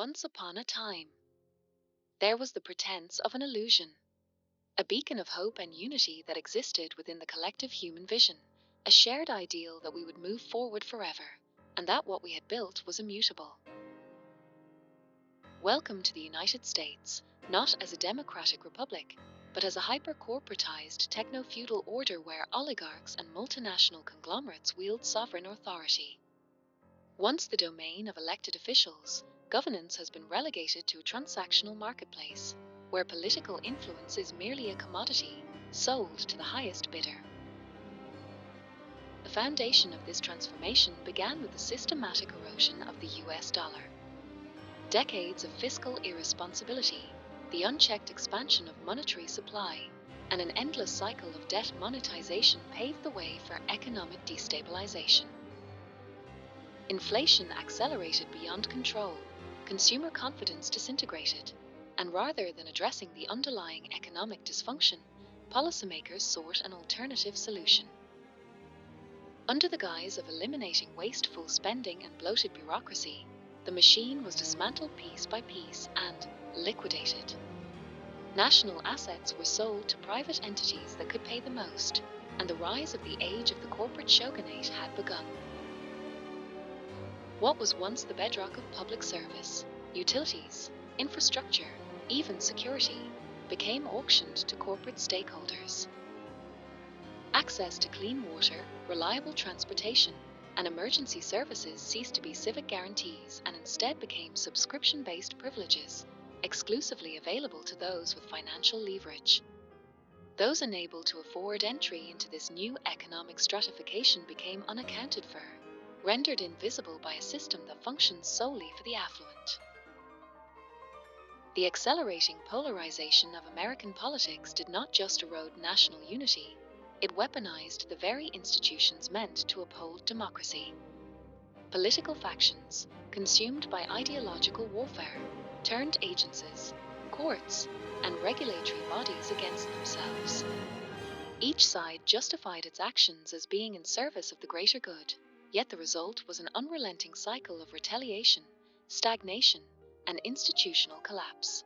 once upon a time. There was the pretense of an illusion, a beacon of hope and unity that existed within the collective human vision, a shared ideal that we would move forward forever, and that what we had built was immutable. Welcome to the United States, not as a democratic republic, but as a hyper-corporatized techno-feudal order where oligarchs and multinational conglomerates wield sovereign authority. Once the domain of elected officials, governance has been relegated to a transactional marketplace, where political influence is merely a commodity, sold to the highest bidder. The foundation of this transformation began with the systematic erosion of the US dollar. Decades of fiscal irresponsibility, the unchecked expansion of monetary supply, and an endless cycle of debt monetization paved the way for economic destabilization. Inflation accelerated beyond control, consumer confidence disintegrated, and rather than addressing the underlying economic dysfunction, policymakers sought an alternative solution. Under the guise of eliminating wasteful spending and bloated bureaucracy, the machine was dismantled piece by piece and liquidated. National assets were sold to private entities that could pay the most, and the rise of the age of the corporate shogunate had begun. What was once the bedrock of public service, utilities, infrastructure, even security, became auctioned to corporate stakeholders. Access to clean water, reliable transportation, and emergency services ceased to be civic guarantees and instead became subscription-based privileges, exclusively available to those with financial leverage. Those unable to afford entry into this new economic stratification became unaccounted for, rendered invisible by a system that functions solely for the affluent. The accelerating polarization of American politics did not just erode national unity, it weaponized the very institutions meant to uphold democracy. Political factions, consumed by ideological warfare, turned agencies, courts, and regulatory bodies against themselves. Each side justified its actions as being in service of the greater good, yet the result was an unrelenting cycle of retaliation, stagnation, and institutional collapse.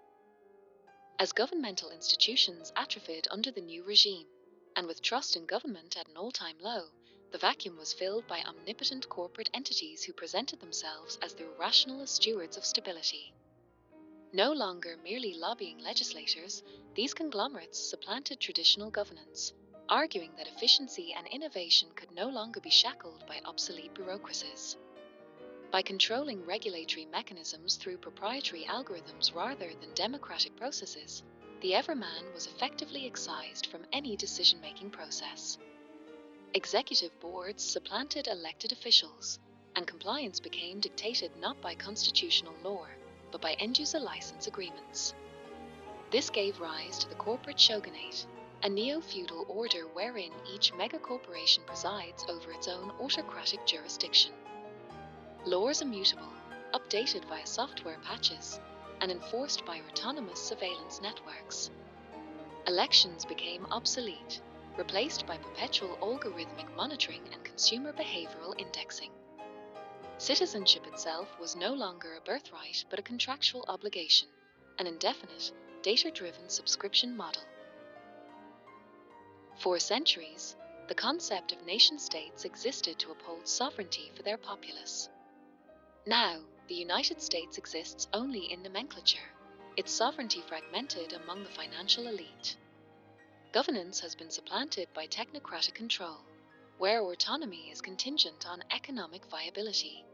As governmental institutions atrophied under the new regime, and with trust in government at an all-time low, the vacuum was filled by omnipotent corporate entities who presented themselves as the rationalist stewards of stability. No longer merely lobbying legislators, these conglomerates supplanted traditional governance, arguing that efficiency and innovation could no longer be shackled by obsolete bureaucracies. By controlling regulatory mechanisms through proprietary algorithms rather than democratic processes, the everyman was effectively excised from any decision-making process. Executive boards supplanted elected officials, and compliance became dictated not by constitutional law, but by end-user license agreements. This gave rise to the Corporate Shogunate, a neo-feudal order wherein each mega-corporation presides over its own autocratic jurisdiction. Laws immutable, updated via software patches, and enforced by autonomous surveillance networks. Elections became obsolete, replaced by perpetual algorithmic monitoring and consumer behavioral indexing. Citizenship itself was no longer a birthright but a contractual obligation, an indefinite, data-driven subscription model. For centuries, the concept of nation-states existed to uphold sovereignty for their populace. Now, the United States exists only in nomenclature, its sovereignty fragmented among the financial elite. Governance has been supplanted by technocratic control, where autonomy is contingent on economic viability.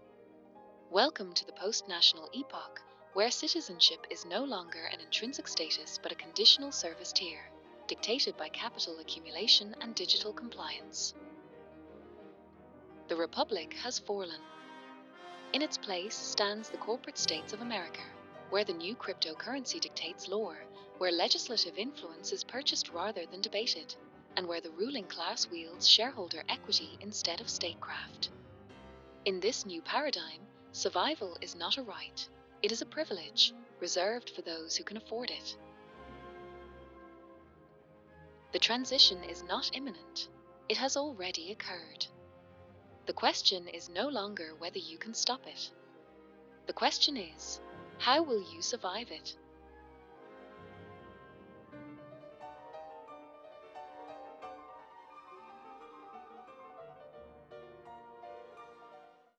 Welcome to the post-national epoch, where citizenship is no longer an intrinsic status but a conditional service tier, dictated by capital accumulation and digital compliance. The Republic has fallen. In its place stands the corporate states of America, where the new cryptocurrency dictates law, where legislative influence is purchased rather than debated, and where the ruling class wields shareholder equity instead of statecraft. In this new paradigm, survival is not a right, it is a privilege, reserved for those who can afford it. The transition is not imminent, it has already occurred. The question is no longer whether you can stop it. The question is, How will you survive it?